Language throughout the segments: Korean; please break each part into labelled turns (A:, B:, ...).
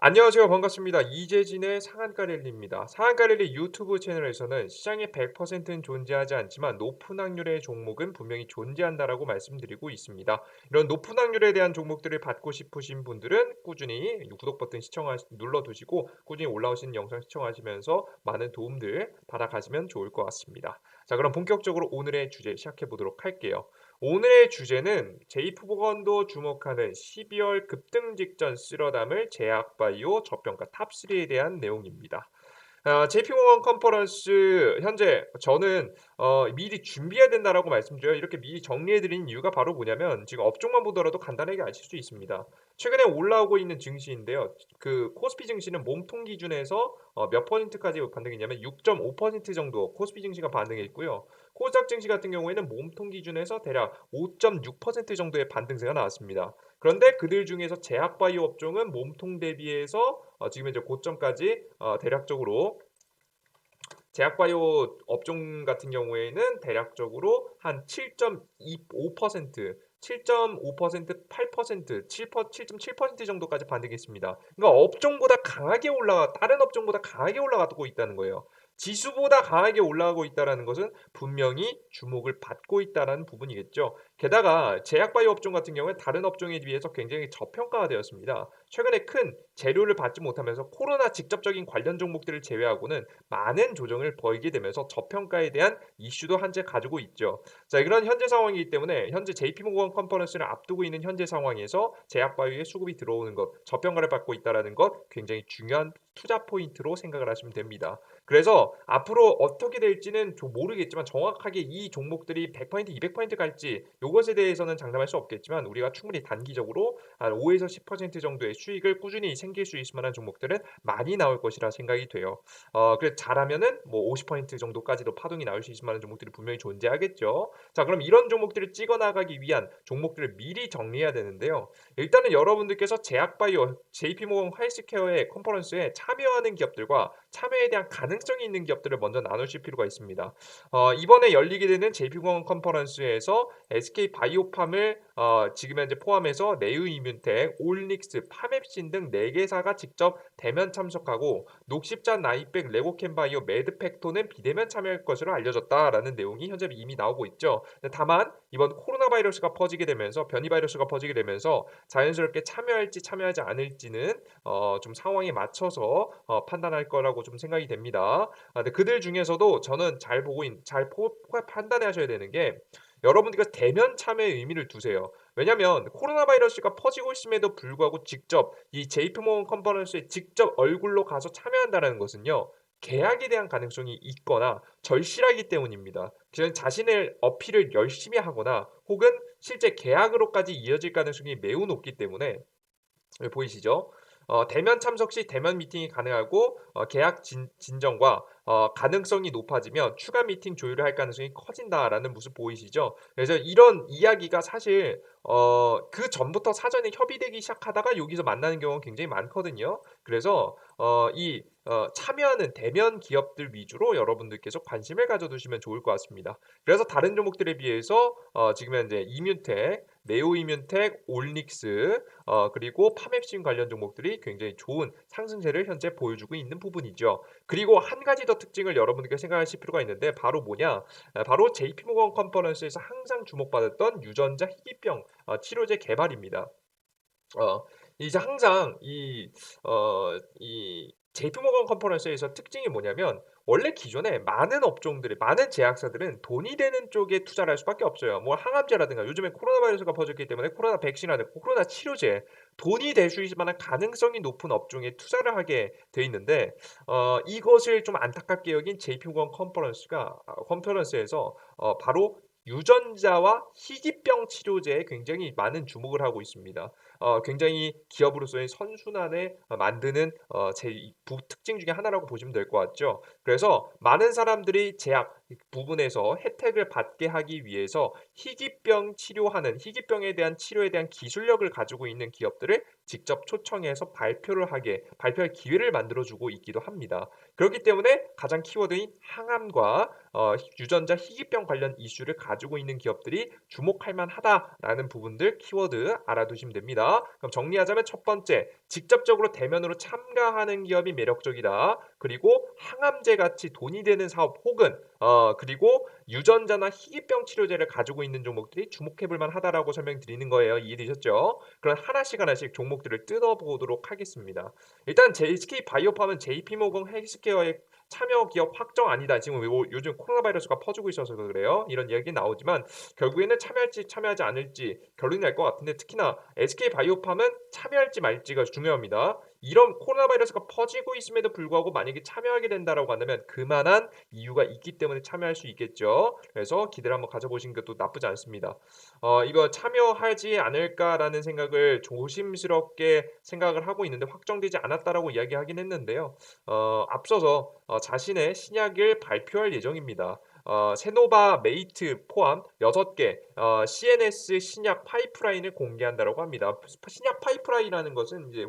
A: 안녕하세요. 반갑습니다. 이재진의 상한가 랠리입니다. 상한가 랠리 유튜브 채널에서는 시장의 100%는 존재하지 않지만 높은 확률의 종목은 분명히 존재한다라고 말씀드리고 있습니다. 이런 높은 확률에 대한 종목들을 받고 싶으신 분들은 꾸준히 구독 버튼 눌러두시고 꾸준히 올라오시는 영상 시청하시면서 많은 도움들 받아가시면 좋을 것 같습니다. 자, 그럼 본격적으로 오늘의 주제 시작해 보도록 할게요. 오늘의 주제는 JP모건도 주목하는 12월 급등 직전 쓸어담을 제약바이오 저평가 탑3에 대한 내용입니다. JP모건 컨퍼런스 현재 저는 미리 준비해야 된다라고 말씀드려요. 이렇게 미리 정리해 드린 이유가 바로 뭐냐면 지금 업종만 보더라도 간단하게 아실 수 있습니다. 최근에 올라오고 있는 증시인데요. 그 코스피 증시는 몸통 기준에서 몇 퍼센트까지 반등했냐면 6.5% 정도 코스피 증시가 반등했고요. 코스닥 증시 같은 경우에는 몸통 기준에서 대략 5.6% 정도의 반등세가 나왔습니다. 그런데 그들 중에서 제약바이오 업종은 몸통 대비해서 지금 현재 고점까지 대략적으로 제약바이오 업종 같은 경우에는 대략적으로 한 7.25%, 7.5%, 8%, 7.7% 정도까지 반등했습니다. 그러니까 업종보다 강하게 다른 업종보다 강하게 올라가고 있다는 거예요. 지수보다 강하게 올라가고 있다는 것은 분명히 주목을 받고 있다는 부분이겠죠. 게다가 제약바이오 업종 같은 경우는 다른 업종에 비해서 굉장히 저평가가 되었습니다. 최근에 큰 재료를 받지 못하면서 코로나 직접적인 관련 종목들을 제외하고는 많은 조정을 벌이게 되면서 저평가에 대한 이슈도 현재 가지고 있죠. 자, 그런 현재 상황이기 때문에 현재 JP모건 컨퍼런스를 앞두고 있는 현재 상황에서 제약바이오의 수급이 들어오는 것, 저평가를 받고 있다는 것 굉장히 중요한 투자 포인트로 생각을 하시면 됩니다. 그래서 앞으로 어떻게 될지는 모르겠지만 정확하게 이 종목들이 100%, 200% 갈지 이것에 대해서는 장담할 수 없겠지만 우리가 충분히 단기적으로 한 5에서 10% 정도의 수익을 꾸준히 생길 수 있을 만한 종목들은 많이 나올 것이라 생각이 돼요. 그래서 잘하면은 뭐 50% 정도까지도 파동이 나올 수 있을 만한 종목들이 분명히 존재하겠죠. 자, 그럼 이런 종목들을 찍어 나가기 위한 종목들을 미리 정리해야 되는데요. 일단은 여러분들께서 제약바이오, JP모건 헬스케어의 컨퍼런스에 참여하는 기업들과 참여에 대한 가능성이 있는 기업들을 먼저 나누실 필요가 있습니다. 이번에 열리게 되는 JP모건 컨퍼런스에서 SK바이오팜을 지금 현재 포함해서 네이이뮨텍, 올릭스, 파맵신 등 4개사가 직접 대면 참석하고 녹십자, 나이백, 레고캠바이오, 매드팩토는 비대면 참여할 것으로 알려졌다라는 내용이 현재 이미 나오고 있죠. 다만 이번 코로나 바이러스가 퍼지게 되면서 변이 바이러스가 퍼지게 되면서 자연스럽게 참여할지 참여하지 않을지는 좀 상황에 맞춰서 판단할 거라고 좀 생각이 됩니다. 근데 그들 중에서도 저는 판단하셔야 되는 게 여러분들께서 대면 참여의 의미를 두세요. 왜냐하면 코로나 바이러스가 퍼지고 있음에도 불구하고 직접 이 JP모건 컨퍼런스에 직접 얼굴로 가서 참여한다는 것은요. 계약에 대한 가능성이 있거나 절실하기 때문입니다. 그래서 자신의 어필을 열심히 하거나 혹은 실제 계약으로까지 이어질 가능성이 매우 높기 때문에 보이시죠? 대면 참석 시 대면 미팅이 가능하고 계약 진정과 가능성이 높아지면 추가 미팅 조율을 할 가능성이 커진다라는 모습 보이시죠? 그래서 이런 이야기가 사실 그 전부터 사전에 협의되기 시작하다가 여기서 만나는 경우가 굉장히 많거든요. 그래서 참여하는 대면 기업들 위주로 여러분들께서 관심을 가져두시면 좋을 것 같습니다. 그래서 다른 종목들에 비해서 지금 현재 이뮨텍, 네오이뮨텍, 올릭스 그리고 파맵신 관련 종목들이 굉장히 좋은 상승세를 현재 보여주고 있는 부분이죠. 그리고 한 가지 더 특징을 여러분들께 생각하실 필요가 있는데 바로 뭐냐? 바로 JP모건 컨퍼런스에서 항상 주목받았던 유전자 희귀병 치료제 개발입니다. 어 이제 항상 이 JP모건 컨퍼런스에서 특징이 뭐냐면 원래 기존에 많은 제약사들은 돈이 되는 쪽에 투자를 할 수밖에 없어요. 뭐 항암제라든가 요즘에 코로나 바이러스가 퍼졌기 때문에 코로나 백신이라든가 코로나 치료제 돈이 될 수 있을 만한 가능성이 높은 업종에 투자를 하게 돼 있는데 이것을 좀 안타깝게 여긴 JP모건 컨퍼런스에서 바로 유전자와 희귀병 치료제에 굉장히 많은 주목을 하고 있습니다. 굉장히 기업으로서의 선순환을 만드는 특징 중에 하나라고 보시면 될 것 같죠. 그래서 많은 사람들이 제약 부분에서 혜택을 받게 하기 위해서 희귀병에 대한 치료에 대한 기술력을 가지고 있는 기업들을 직접 초청해서 발표할 기회를 만들어 주고 있기도 합니다. 그렇기 때문에 가장 키워드인 항암과 유전자 희귀병 관련 이슈를 가지고 있는 기업들이 주목할 만하다라는 부분들 키워드 알아두시면 됩니다. 있습니다. 그럼 정리하자면 첫 번째, 직접적으로 대면으로 참가하는 기업이 매력적이다. 그리고 항암제 같이 돈이 되는 사업 혹은 그리고 유전자나 희귀병 치료제를 가지고 있는 종목들이 주목해 볼 만하다라고 설명드리는 거예요. 이해되셨죠? 그럼 하나씩 종목들을 뜯어보도록 하겠습니다. 일단 JSK 바이오팜은 JP모건 헬스케어의 참여 기업 확정 아니다. 지금 요즘 코로나 바이러스가 퍼지고 있어서 그래요. 이런 이야기 나오지만 결국에는 참여할지 참여하지 않을지 결론이 날 것 같은데 특히나 SK 바이오팜은 참여할지 말지가 중요합니다. 이런 코로나 바이러스가 퍼지고 있음에도 불구하고 만약에 참여하게 된다라고 한다면 그만한 이유가 있기 때문에 참여할 수 있겠죠. 그래서 기대를 한번 가져보시는 것도 나쁘지 않습니다. 이거 참여하지 않을까라는 생각을 조심스럽게 생각을 하고 있는데 확정되지 않았다라고 이야기하긴 했는데요. 앞서서 자신의 신약을 발표할 예정입니다. 세노바 메이트 포함 6개 CNS 신약 파이프라인을 공개한다라고 합니다. 신약 파이프라인이라는 것은 이제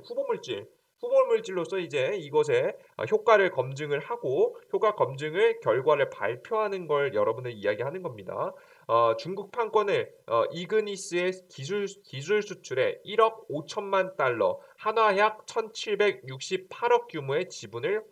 A: 후보물질로서 이제 이것의 효과를 검증을 하고 효과 검증을 결과를 발표하는 걸 여러분을 이야기하는 겁니다. 중국 판권을 이그니스의 기술 수출에 1억 5천만 달러, 한화약 1,768억 규모의 지분을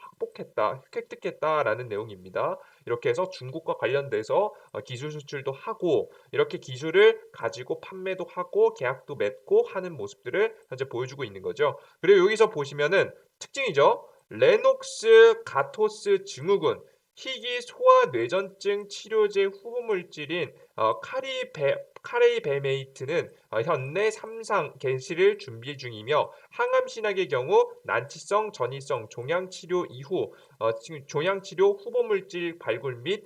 A: 획득했다라는 내용입니다. 이렇게 해서 중국과 관련돼서 기술 수출도 하고 이렇게 기술을 가지고 판매도 하고 계약도 맺고 하는 모습들을 현재 보여주고 있는 거죠. 그리고 여기서 보시면은 특징이죠. 레녹스 가토스 증후군 희귀 소아뇌전증 치료제 후보물질인 카레이베메이트는 현내 3상 개시를 준비 중이며 항암 신약의 경우 난치성, 전이성 종양치료 이후 지금 종양치료 후보물질 발굴 및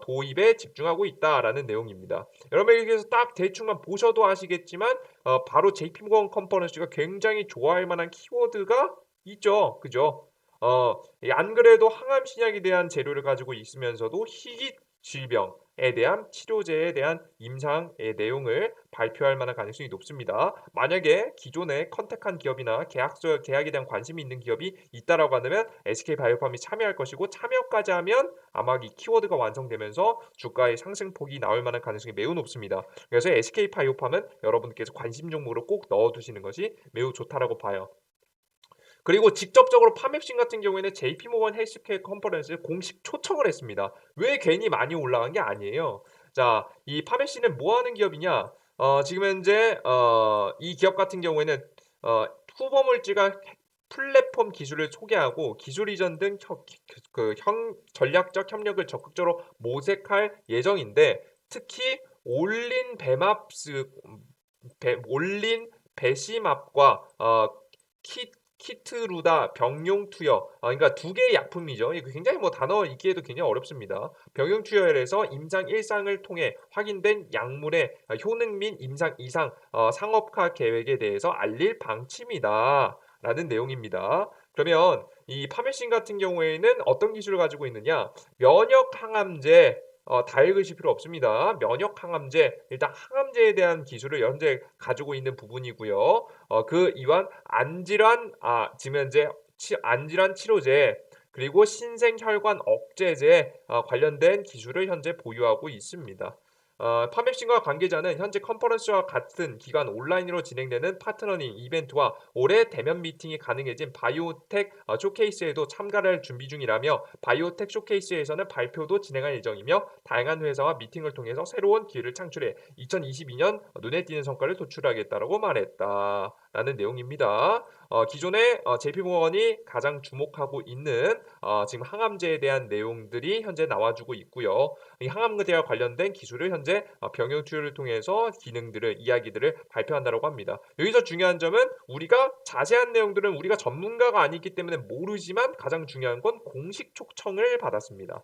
A: 도입에 집중하고 있다라는 내용입니다. 여러분 여기서 딱 대충만 보셔도 아시겠지만 바로 JP모건 컨퍼런스가 굉장히 좋아할 만한 키워드가 있죠. 그죠? 안 그래도 항암 신약에 대한 재료를 가지고 있으면서도 희귀 질병에 대한 치료제에 대한 임상의 내용을 발표할 만한 가능성이 높습니다. 만약에 기존에 컨택한 기업이나 계약에 대한 관심이 있는 기업이 있다라고 한다면 SK바이오팜이 참여할 것이고 참여까지 하면 아마 이 키워드가 완성되면서 주가의 상승폭이 나올 만한 가능성이 매우 높습니다. 그래서 SK바이오팜은 여러분께서 관심 종목으로 꼭 넣어두시는 것이 매우 좋다라고 봐요. 그리고 직접적으로 파맵신 같은 경우에는 JP모건 헬스케어 컨퍼런스에 공식 초청을 했습니다. 왜 괜히 많이 올라간 게 아니에요. 자, 이 파맵신은 뭐 하는 기업이냐? 지금 현재 이 기업 같은 경우에는 후보 물질과 플랫폼 기술을 소개하고 기술 이전 등 전략적 협력을 적극적으로 모색할 예정인데 특히 올린 베맙스 올린 베시맙과 키 키트루다 병용 투여 그러니까 두 개의 약품이죠. 이거 굉장히 뭐 단어 읽기에도 굉장히 어렵습니다. 병용 투여에서 임상 1상을 통해 확인된 약물의 효능 및 임상 2상 상업화 계획에 대해서 알릴 방침이다라는 내용입니다. 그러면 이 파메신 같은 경우에는 어떤 기술을 가지고 있느냐? 면역 항암제 다 읽으실 필요 없습니다. 면역 항암제 일단 항암제에 대한 기술을 현재 가지고 있는 부분이고요. 그 이완 지금 현재 안질환 치료제 그리고 신생혈관 억제제 관련된 기술을 현재 보유하고 있습니다. 파맵신과 관계자는 현재 컨퍼런스와 같은 기간 온라인으로 진행되는 파트너링 이벤트와 올해 대면 미팅이 가능해진 바이오텍 쇼케이스에도 참가를 준비 중이라며 바이오텍 쇼케이스에서는 발표도 진행할 예정이며 다양한 회사와 미팅을 통해서 새로운 기회를 창출해 2022년 눈에 띄는 성과를 도출하겠다라고 말했다라는 내용입니다. 기존에 JP모건이 가장 주목하고 있는 지금 항암제에 대한 내용들이 현재 나와주고 있고요. 이 항암제와 관련된 기술을 현재 병용 투여를 통해서 이야기들을 발표한다고 합니다. 여기서 중요한 점은 우리가 자세한 내용들은 우리가 전문가가 아니기 때문에 모르지만 가장 중요한 건 공식 초청을 받았습니다.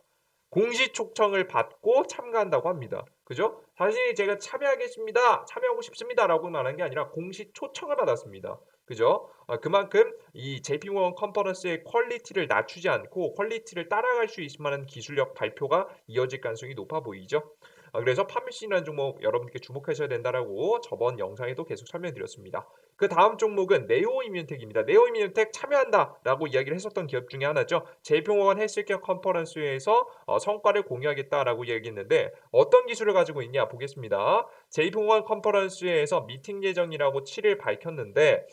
A: 공식 초청을 받고 참가한다고 합니다. 그죠? 사실 제가 참여하고 싶습니다라고 말한 게 아니라 공식 초청을 받았습니다. 그죠? 그만큼 이 JP모건 컨퍼런스의 퀄리티를 낮추지 않고 퀄리티를 따라갈 수 있을 만한 기술력 발표가 이어질 가능성이 높아 보이죠. 그래서 파미신이라는 종목 여러분께 주목하셔야 된다라고 저번 영상에도 계속 설명드렸습니다. 그다음 종목은 네오이뮤텍입니다. 네오이뮤텍 참여한다라고 이야기를 했었던 기업 중에 하나죠. JP모건 헬스케어 컨퍼런스에서 성과를 공유하겠다라고 이야기했는데 어떤 기술을 가지고 있냐 보겠습니다. JP모건 컨퍼런스에서 미팅 예정이라고 7일 밝혔는데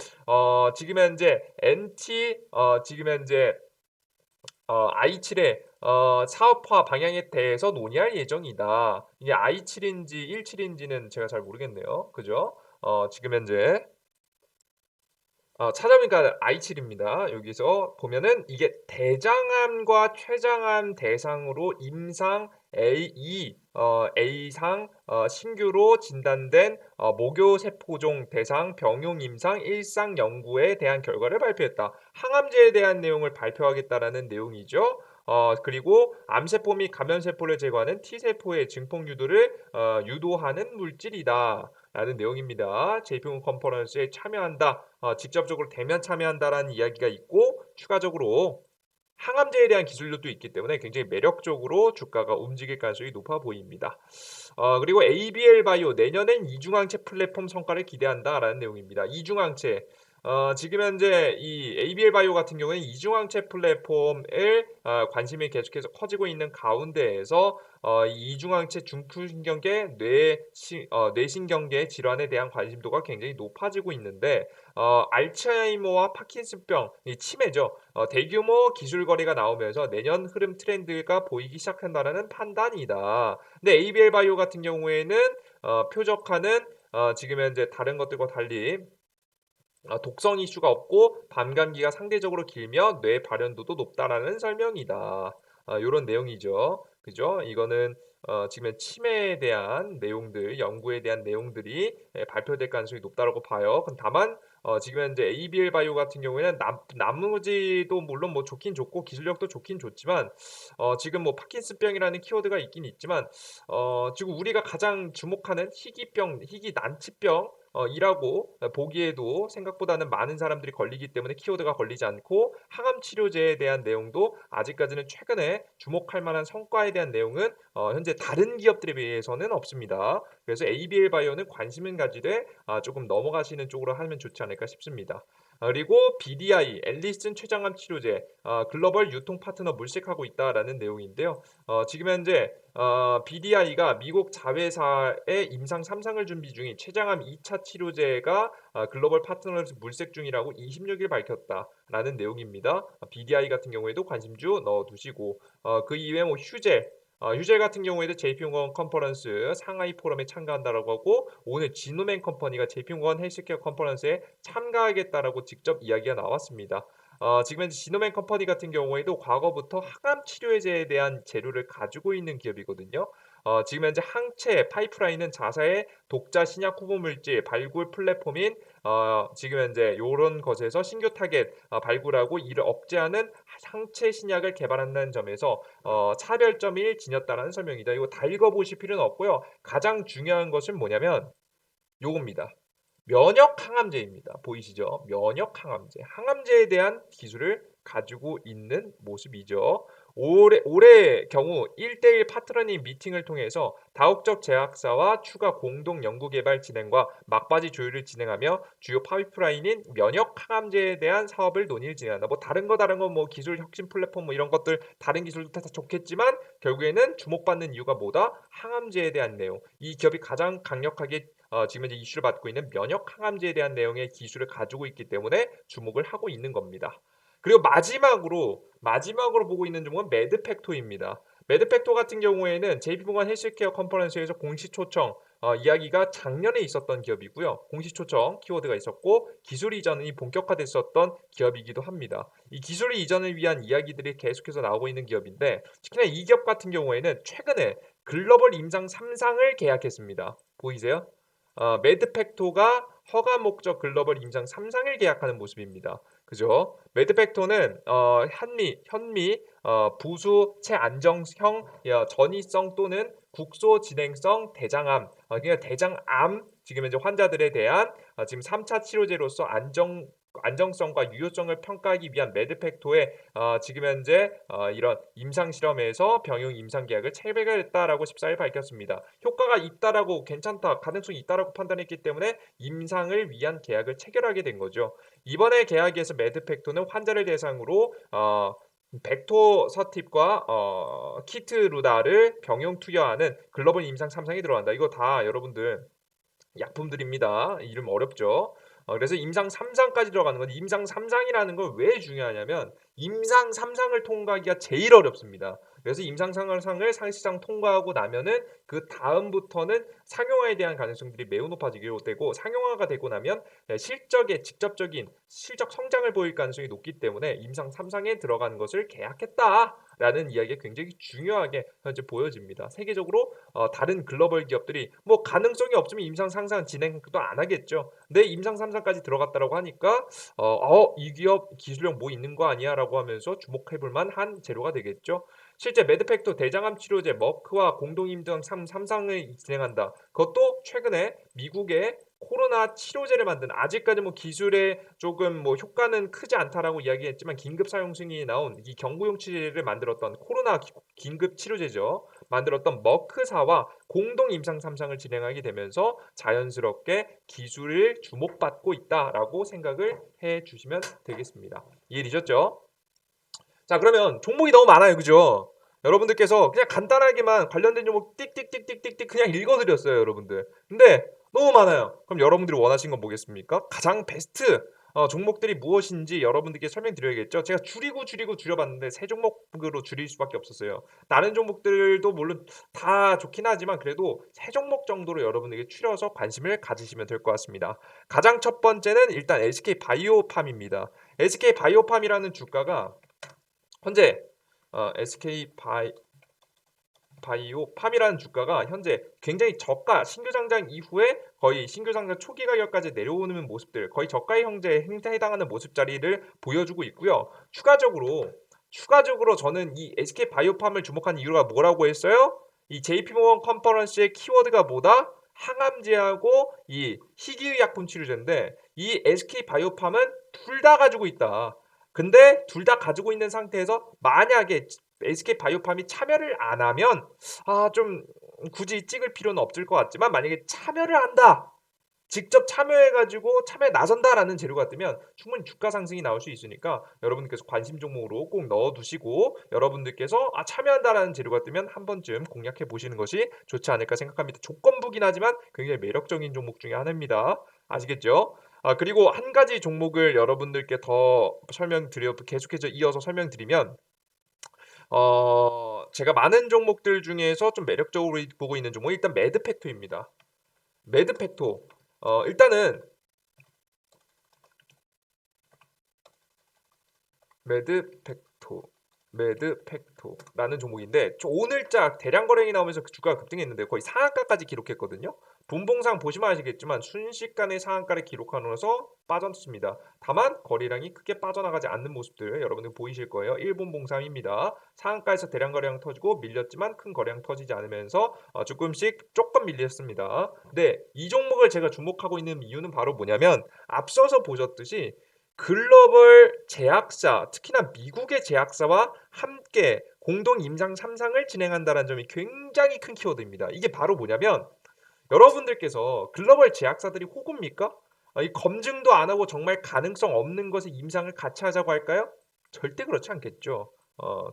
A: 지금 현재 지금 현재 i7의 사업화 방향에 대해서 논의할 예정이다. 이게 i7인지 17인지는 제가 잘 모르겠네요. 그죠? 지금 현재 찾아보니까 i7입니다. 여기서 보면은 이게 대장암과 췌장암 대상으로 임상 A상 신규로 진단된 모교세포종 대상 병용 임상 일상 연구에 대한 결과를 발표했다. 항암제에 대한 내용을 발표하겠다라는 내용이죠. 그리고 암세포 및 감염세포를 제거하는 T세포의 증폭 유도를 유도하는 물질이다. 라는 내용입니다. JP모건 컨퍼런스에 참여한다. 직접적으로 대면 참여한다라는 이야기가 있고 추가적으로 항암제에 대한 기술력도 있기 때문에 굉장히 매력적으로 주가가 움직일 가능성이 높아 보입니다. 그리고 ABL 바이오 내년엔 이중항체 플랫폼 성과를 기대한다라는 내용입니다. 이중항체 지금 현재 이 ABL 바이오 같은 경우는 이중항체 플랫폼을 관심이 계속해서 커지고 있는 가운데에서 이 이중항체 중추신경계 뇌신경계 질환에 대한 관심도가 굉장히 높아지고 있는데 알츠하이머와 파킨슨병, 이 치매죠. 대규모 기술 거래가 나오면서 내년 흐름 트렌드가 보이기 시작한다는 판단이다. 근데 ABL 바이오 같은 경우에는 표적하는 지금 현재 다른 것들과 달리 독성 이슈가 없고 반감기가 상대적으로 길며 뇌 발현도도 높다라는 설명이다. 요런 내용이죠. 그죠? 이거는 지금 치매에 대한 내용들, 연구에 대한 내용들이 발표될 가능성이 높다고 봐요. 다만 지금 현재 ABL 바이오 같은 경우에는 나머지도 물론 뭐 좋긴 좋고 기술력도 좋긴 좋지만 지금 뭐 파킨슨병이라는 키워드가 있긴 있지만 지금 우리가 가장 주목하는 희귀난치병 이라고 보기에도 생각보다는 많은 사람들이 걸리기 때문에 키워드가 걸리지 않고 항암 치료제에 대한 내용도 아직까지는 최근에 주목할 만한 성과에 대한 내용은 현재 다른 기업들에 비해서는 없습니다. 그래서 ABL 바이오는 관심을 가지되 조금 넘어가시는 쪽으로 하면 좋지 않을까 싶습니다. 그리고 BDI, 앨리슨 췌장암 치료제, 글로벌 유통 파트너 물색하고 있다라는 내용인데요. 지금 현재 BDI가 미국 자회사의 임상 3상을 준비 중인 췌장암 2차 치료제가 글로벌 파트너로서 물색 중이라고 26일 밝혔다라는 내용입니다. BDI 같은 경우에도 관심주 넣어두시고 그 이외에 뭐 휴젤 같은 경우에도 JP모건 컨퍼런스 상하이 포럼에 참가한다라고 하고 오늘 지노맨 컴퍼니가 JP모건 헬스케어 컨퍼런스에 참가하겠다라고 직접 이야기가 나왔습니다. 지금 현재 지노맨 컴퍼니 같은 경우에도 과거부터 항암 치료제에 대한 재료를 가지고 있는 기업이거든요. 지금 현재 항체 파이프라인은 자사의 독자 신약 후보 물질 발굴 플랫폼인 지금 현재 이런 것에서 신규 타겟 발굴하고 이를 억제하는 항체 신약을 개발한다는 점에서 차별점이 지녔다라는 설명이다. 이거 다 읽어보실 필요는 없고요. 가장 중요한 것은 뭐냐면 요겁니다. 면역 항암제입니다. 보이시죠? 면역 항암제. 항암제에 대한 기술을 가지고 있는 모습이죠. 올해 경우 1대1 파트너님 미팅을 통해서 다국적 제약사와 추가 공동 연구 개발 진행과 막바지 조율을 진행하며 주요 파이프라인인 면역 항암제에 대한 사업을 논의를 진행한다. 뭐 다른 거 뭐 기술 혁신 플랫폼 뭐 이런 것들 다른 기술도 다 좋겠지만 결국에는 주목받는 이유가 뭐다? 항암제에 대한 내용. 이 기업이 가장 강력하게 지금 현재 이슈를 받고 있는 면역 항암제에 대한 내용의 기술을 가지고 있기 때문에 주목을 하고 있는 겁니다. 그리고 마지막으로 보고 있는 종목은 매드팩토입니다. 매드팩토 같은 경우에는 JP모건 헬스케어 컨퍼런스에서 공식 초청 이야기가 작년에 있었던 기업이고요. 공식 초청 키워드가 있었고 기술 이전이 본격화됐었던 기업이기도 합니다. 이 기술 이전을 위한 이야기들이 계속해서 나오고 있는 기업인데 특히나 이 기업 같은 경우에는 최근에 글로벌 임상 3상을 계약했습니다. 보이세요? 매드팩토가 허가 목적 글로벌 임상 3상을 계약하는 모습입니다. 그죠? 매드팩토는 현미 부수 체안정형 전이성 또는 국소 진행성 대장암 그러니까 대장암 지금 현재 환자들에 대한 지금 3차 치료제로서 안정성과 유효성을 평가하기 위한 매드팩토의 지금 현재 이런 임상 실험에서 병용 임상 계약을 체결했다라고 14일 밝혔습니다. 효과가 있다라고 괜찮다, 가능성이 있다라고 판단했기 때문에 임상을 위한 계약을 체결하게 된 거죠. 이번에 계약에서 매드팩토는 환자를 대상으로 벡토 서팁과 키트루다를 병용 투여하는 글로벌 임상 3상이 들어간다. 이거 다 여러분들 약품들입니다. 이름 어렵죠. 그래서 임상 3상까지 들어가는 건 임상 3상이라는 걸 왜 중요하냐면 임상 3상을 통과하기가 제일 어렵습니다. 그래서 임상 3상을 사실상 통과하고 나면은 그 다음부터는 상용화에 대한 가능성들이 매우 높아지게 되고 상용화가 되고 나면 실적에 직접적인 실적 성장을 보일 가능성이 높기 때문에 임상 3상에 들어가는 것을 계약했다라는 이야기가 굉장히 중요하게 현재 보여집니다. 세계적으로 다른 글로벌 기업들이 뭐 가능성이 없으면 임상 3상 진행도 안 하겠죠. 근데 임상 3상까지 들어갔다라고 하니까 이 기업 기술력 뭐 있는 거 아니야라고 하면서 주목해볼 만한 재료가 되겠죠. 실제 매드팩토 대장암 치료제 머크와 공동 임상 3상을 진행한다. 그것도 최근에 미국의 코로나 치료제를 만든 아직까지 뭐 기술에 조금 뭐 효과는 크지 않다라고 이야기했지만 긴급 사용 승인이 나온 이 경구용 치료제를 만들었던 코로나 긴급 치료제죠. 만들었던 머크사와 공동 임상 3상을 진행하게 되면서 자연스럽게 기술을 주목받고 있다라고 생각을 해 주시면 되겠습니다. 이해되셨죠? 자, 그러면 종목이 너무 많아요. 그죠? 여러분들께서 그냥 간단하게만 관련된 종목 띡띡띡띡띡띡 그냥 읽어드렸어요, 여러분들. 근데 너무 많아요. 그럼 여러분들이 원하신 건 뭐겠습니까? 가장 베스트 종목들이 무엇인지 여러분들께 설명드려야겠죠. 제가 줄여봤는데 세 종목으로 줄일 수밖에 없었어요. 다른 종목들도 물론 다 좋긴 하지만 그래도 세 종목 정도로 여러분에게 추려서 관심을 가지시면 될 것 같습니다. 가장 첫 번째는 일단 SK 바이오팜입니다. SK 바이오팜이라는 주가가 현재 SK 바이오팜이라는 주가가 현재 굉장히 저가 신규 상장 이후에 거의 신규 상장 초기 가격까지 내려오는 모습들, 거의 저가의 형제에 해당하는 모습 자리를 보여주고 있고요. 추가적으로 저는 이 SK 바이오팜을 주목한 이유가 뭐라고 했어요? 이 JP모건 컨퍼런스의 키워드가 뭐다? 항암제하고 이 희귀의약품 치료제인데 이 SK 바이오팜은 둘 다 가지고 있다. 근데 둘 다 가지고 있는 상태에서 만약에 SK 바이오팜이 참여를 안 하면 좀 굳이 찍을 필요는 없을 것 같지만 만약에 참여를 한다. 직접 참여해가지고 참여에 나선다라는 재료가 뜨면 충분히 주가 상승이 나올 수 있으니까 여러분들께서 관심 종목으로 꼭 넣어두시고 여러분들께서 참여한다라는 재료가 뜨면 한 번쯤 공략해 보시는 것이 좋지 않을까 생각합니다. 조건부긴 하지만 굉장히 매력적인 종목 중에 하나입니다. 아시겠죠? 그리고 한 가지 종목을 여러분들께 더 계속해서 이어서 설명드리면 제가 많은 종목들 중에서 좀 매력적으로 보고 있는 종목이 일단 매드팩토입니다. 매드팩토. 일단은 매드팩토라는 종목인데 오늘자 대량 거래량이 나오면서 그 주가가 급등했는데 거의 상한가까지 기록했거든요. 분봉상 보시면 아시겠지만 순식간에 상한가를 기록하면서 빠졌습니다. 다만 거래량이 크게 빠져나가지 않는 모습들 여러분들 보이실 거예요. 일본 봉상입니다. 상한가에서 대량 거래량 터지고 밀렸지만 큰 거래량 터지지 않으면서 조금 밀렸습니다. 네, 이 종목을 제가 주목하고 있는 이유는 바로 뭐냐면 앞서서 보셨듯이 글로벌 제약사, 특히나 미국의 제약사와 함께 공동 임상 3상을 진행한다는 점이 굉장히 큰 키워드입니다. 이게 바로 뭐냐면 여러분들께서 글로벌 제약사들이 호구입니까? 이 검증도 안 하고 정말 가능성 없는 것에 임상을 같이 하자고 할까요? 절대 그렇지 않겠죠.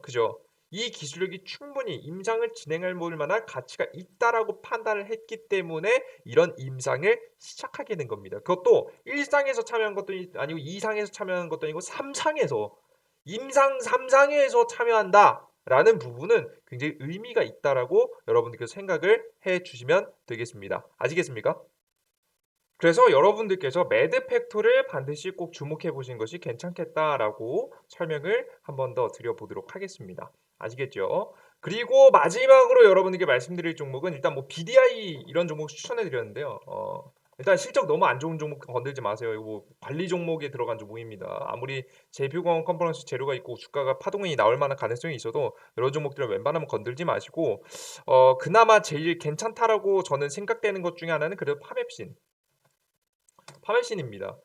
A: 그죠? 이 기술력이 충분히 임상을 진행할 만한 가치가 있다라고 판단을 했기 때문에 이런 임상을 시작하게 된 겁니다. 그것도 1상에서 참여한 것도 아니고 2상에서 참여한 것도 아니고 3상에서 임상 3상에서 참여한다라는 부분은 굉장히 의미가 있다라고 여러분들께서 생각을 해 주시면 되겠습니다. 아시겠습니까? 그래서 여러분들께서 매드팩토를 반드시 꼭 주목해 보시는 것이 괜찮겠다라고 설명을 한 번 더 드려보도록 하겠습니다. 아시겠죠? 그리고 마지막으로 여러분에게 말씀드릴 종목은 일단 뭐 BDI 이런 종목 추천해 드렸는데요. 일단 실적 너무 안 좋은 종목 건들지 마세요. 이거 관리 종목에 들어간 종목입니다. 아무리 제표공원 컨퍼런스 재료가 있고 주가가 파동이 나올 만한 가능성이 있어도 이런 종목들은 웬만하면 건들지 마시고 그나마 제일 괜찮다라고 저는 생각되는 것 중에 하나는 그래도 파맵신입니다.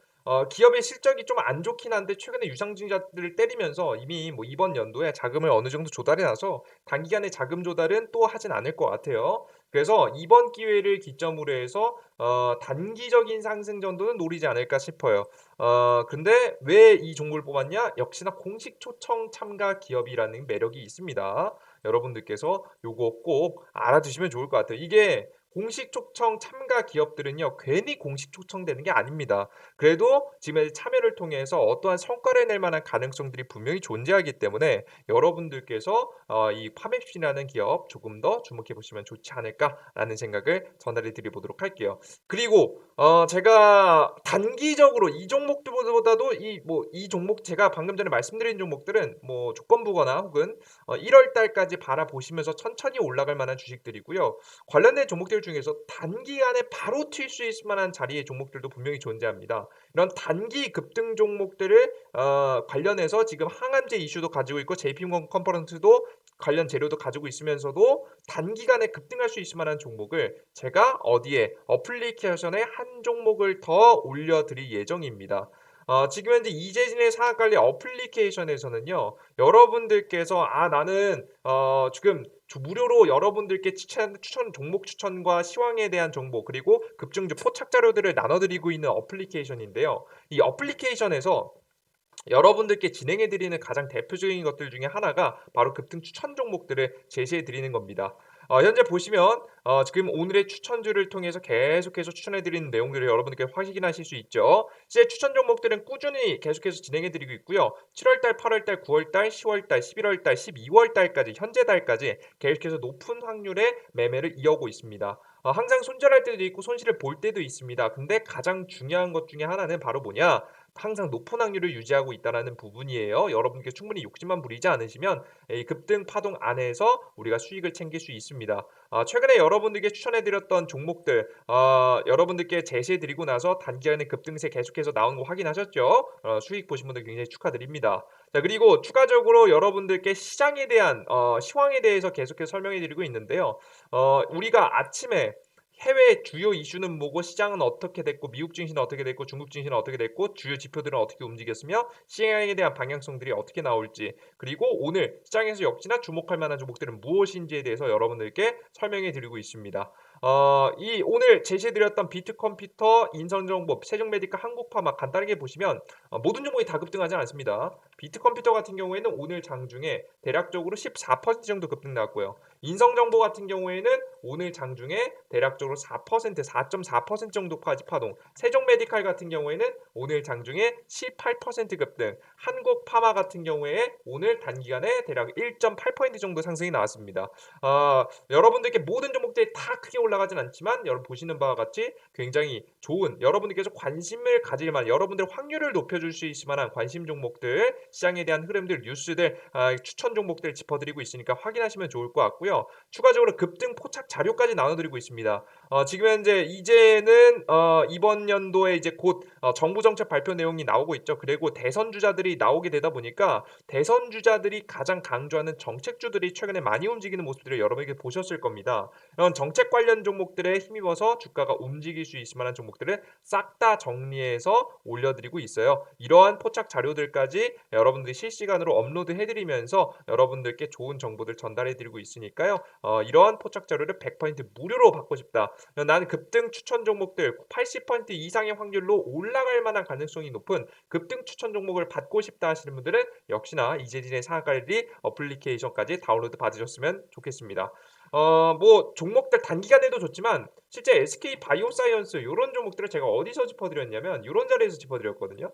A: 기업의 실적이 좀 안 좋긴 한데 최근에 유상증자들을 때리면서 이미 뭐 이번 연도에 자금을 어느 정도 조달해 놔서 단기간에 자금 조달은 또 하진 않을 것 같아요. 그래서 이번 기회를 기점으로 해서 단기적인 상승 정도는 노리지 않을까 싶어요. 근데 왜 이 종목을 뽑았냐? 역시나 공식 초청 참가 기업이라는 매력이 있습니다. 여러분들께서 요거 꼭 알아두시면 좋을 것 같아요. 이게 공식 초청 참가 기업들은요, 괜히 공식 초청되는 게 아닙니다. 그래도 지금 참여를 통해서 어떠한 성과를 낼 만한 가능성들이 분명히 존재하기 때문에 여러분들께서 이 파맵신이라는 기업 조금 더 주목해 보시면 좋지 않을까라는 생각을 전달해 드리도록 할게요. 그리고 제가 단기적으로 이 종목들보다도 이 종목 제가 방금 전에 말씀드린 종목들은 뭐 조건부거나 혹은 1월 달까지 바라보시면서 천천히 올라갈 만한 주식들이고요. 관련된 종목들 중에서 단기간에 바로 튈 수 있을 만한 자리의 종목들도 분명히 존재합니다. 이런 단기 급등 종목들을 관련해서 지금 항암제 이슈도 가지고 있고 JP모건 컨퍼런스도 관련 재료도 가지고 있으면서도 단기간에 급등할 수 있을 만한 종목을 제가 어디에 어플리케이션에 한 종목을 더 올려드릴 예정입니다. 지금 현재 이재진의 상한관리 어플리케이션에서는요. 여러분들께서 나는 지금 무료로 여러분들께 추천 종목 추천과 시황에 대한 정보 그리고 급증주 포착 자료들을 나눠드리고 있는 어플리케이션인데요. 이 어플리케이션에서 여러분들께 진행해 드리는 가장 대표적인 것들 중에 하나가 바로 급등 추천 종목들을 제시해 드리는 겁니다. 현재 보시면 지금 오늘의 추천주를 통해서 계속해서 추천해 드리는 내용들을 여러분들께 확인하실 수 있죠. 이제 추천 종목들은 꾸준히 계속해서 진행해 드리고 있고요. 7월 달, 8월 달, 9월 달, 10월 달, 11월 달, 12월 달까지 현재 달까지 계속해서 높은 확률의 매매를 이어오고 있습니다. 항상 손절할 때도 있고 손실을 볼 때도 있습니다. 근데 가장 중요한 것 중에 하나는 바로 뭐냐? 항상 높은 확률을 유지하고 있다는 부분이에요. 여러분께 충분히 욕심만 부리지 않으시면 이 급등 파동 안에서 우리가 수익을 챙길 수 있습니다. 최근에 여러분들께 추천해드렸던 종목들 여러분들께 제시해드리고 나서 단기간에 급등세 계속해서 나오는 거 확인하셨죠? 수익 보신 분들 굉장히 축하드립니다. 자, 그리고 추가적으로 여러분들께 시장에 대한 시황에 대해서 계속해서 설명해드리고 있는데요. 우리가 아침에 해외 주요 이슈는 뭐고 시장은 어떻게 됐고 미국 증시는 어떻게 됐고 중국 증시는 어떻게 됐고 주요 지표들은 어떻게 움직였으며 시장에 대한 방향성들이 어떻게 나올지 그리고 오늘 시장에서 역시나 주목할 만한 종목들은 무엇인지에 대해서 여러분들께 설명해 드리고 있습니다. 이 오늘 제시해드렸던 비트컴퓨터, 인성정보, 세종메디카, 한국파마 간단하게 보시면 모든 종목이 다 급등하지 않습니다. 비트컴퓨터 같은 경우에는 오늘 장중에 대략적으로 14% 정도 급등 나왔고요. 인성정보 같은 경우에는 오늘 장중에 대략적으로 4%, 4.4% 정도까지 파동. 세종메디칼 같은 경우에는 오늘 장중에 18% 급등. 한국파마 같은 경우에 오늘 단기간에 대략 1.8% 정도 상승이 나왔습니다. 여러분들께 모든 종목들이 다 크게 올라가진 않지만 여러분 보시는 바와 같이 굉장히 좋은 여러분들께서 관심을 가질 만한 여러분들의 확률을 높여줄 수 있을 만한 관심 종목들 시장에 대한 흐름들 뉴스들 추천 종목들 짚어드리고 있으니까 확인하시면 좋을 것 같고요. 추가적으로 급등 포착 자료까지 나눠드리고 있습니다. 지금 현재 이제는 이번 연도에 이제 곧 정부 정책 발표 내용이 나오고 있죠. 그리고 대선 주자들이 나오게 되다 보니까 대선 주자들이 가장 강조하는 정책주들이 최근에 많이 움직이는 모습들을 여러분에게 보셨을 겁니다. 이런 정책 관련 종목들에 힘입어서 주가가 움직일 수 있을 만한 종목들을 싹 다 정리해서 올려드리고 있어요. 이러한 포착 자료들까지 여러분들이 실시간으로 업로드해드리면서 여러분들께 좋은 정보들 전달해드리고 있으니까요. 이러한 포착 자료를 100% 무료로 받고 싶다. 나는 급등 추천 종목들 80% 이상의 확률로 올라갈 만한 가능성이 높은 급등 추천 종목을 받고 싶다 하시는 분들은 역시나 이재진의 상한관리 어플리케이션까지 다운로드 받으셨으면 좋겠습니다. 뭐 종목들 단기간에도 좋지만 실제 SK 바이오사이언스 이런 종목들을 제가 어디서 짚어드렸냐면 이런 자리에서 짚어드렸거든요.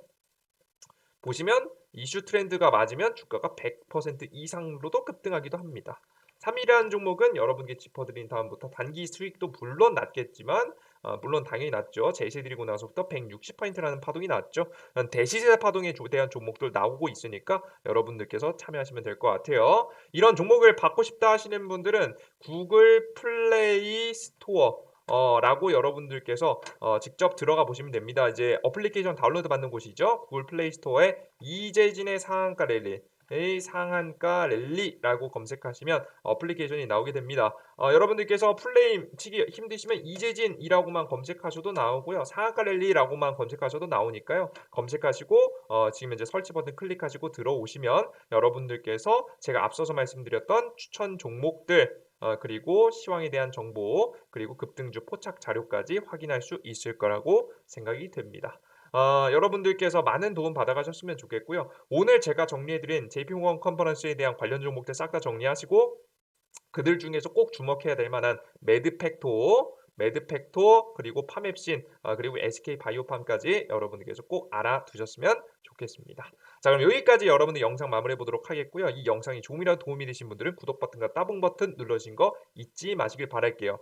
A: 보시면 이슈 트렌드가 맞으면 주가가 100% 이상으로도 급등하기도 합니다. 3위라는 종목은 여러분께 짚어드린 다음부터 단기 수익도 물론 낮겠지만 물론 당연히 낮죠. 제시해드리고 나서부터 160%라는 파동이 났죠. 대시세 파동에 대한 종목들 나오고 있으니까 여러분들께서 참여하시면 될 것 같아요. 이런 종목을 받고 싶다 하시는 분들은 구글 플레이 스토어 라고 여러분들께서 직접 들어가 보시면 됩니다. 이제 어플리케이션 다운로드 받는 곳이죠. 구글 플레이 스토어에 이재진의 상한가 랠리 상한가 랠리라고 검색하시면 어플리케이션이 나오게 됩니다. 여러분들께서 플레임 치기 힘드시면 이재진이라고만 검색하셔도 나오고요. 상한가 랠리라고만 검색하셔도 나오니까요. 검색하시고 지금 이제 설치 버튼 클릭하시고 들어오시면 여러분들께서 제가 앞서서 말씀드렸던 추천 종목들 그리고 시황에 대한 정보 그리고 급등주 포착 자료까지 확인할 수 있을 거라고 생각이 됩니다. 여러분들께서 많은 도움 받아가셨으면 좋겠고요. 오늘 제가 정리해드린 JP모건 컨퍼런스에 대한 관련 종목들 싹 다 정리하시고 그들 중에서 꼭 주목해야 될 만한 매드팩토 그리고 파맵신 그리고 SK바이오팜까지 여러분들께서 꼭 알아두셨으면 좋겠습니다. 자, 그럼 여기까지 여러분들 영상 마무리해 보도록 하겠고요. 이 영상이 조금이라도 도움이 되신 분들은 구독 버튼과 따봉 버튼 눌러주신 거 잊지 마시길 바랄게요.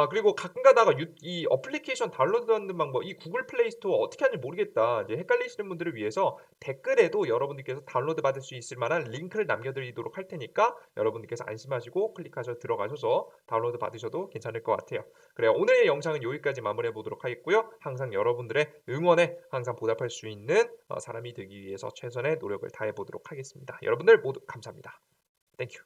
A: 그리고 가끔 가다가 이 어플리케이션 다운로드하는 방법, 이 구글 플레이 스토어 어떻게 하는지 모르겠다. 이제 헷갈리시는 분들을 위해서 댓글에도 여러분들께서 다운로드 받을 수 있을 만한 링크를 남겨드리도록 할 테니까 여러분들께서 안심하시고 클릭하셔서 들어가셔서 다운로드 받으셔도 괜찮을 것 같아요. 그래요. 오늘의 영상은 여기까지 마무리해 보도록 하겠고요. 항상 여러분들의 응원에 항상 보답할 수 있는 사람이 되기 위해서 최선의 노력을 다해 보도록 하겠습니다. 여러분들 모두 감사합니다. 땡큐.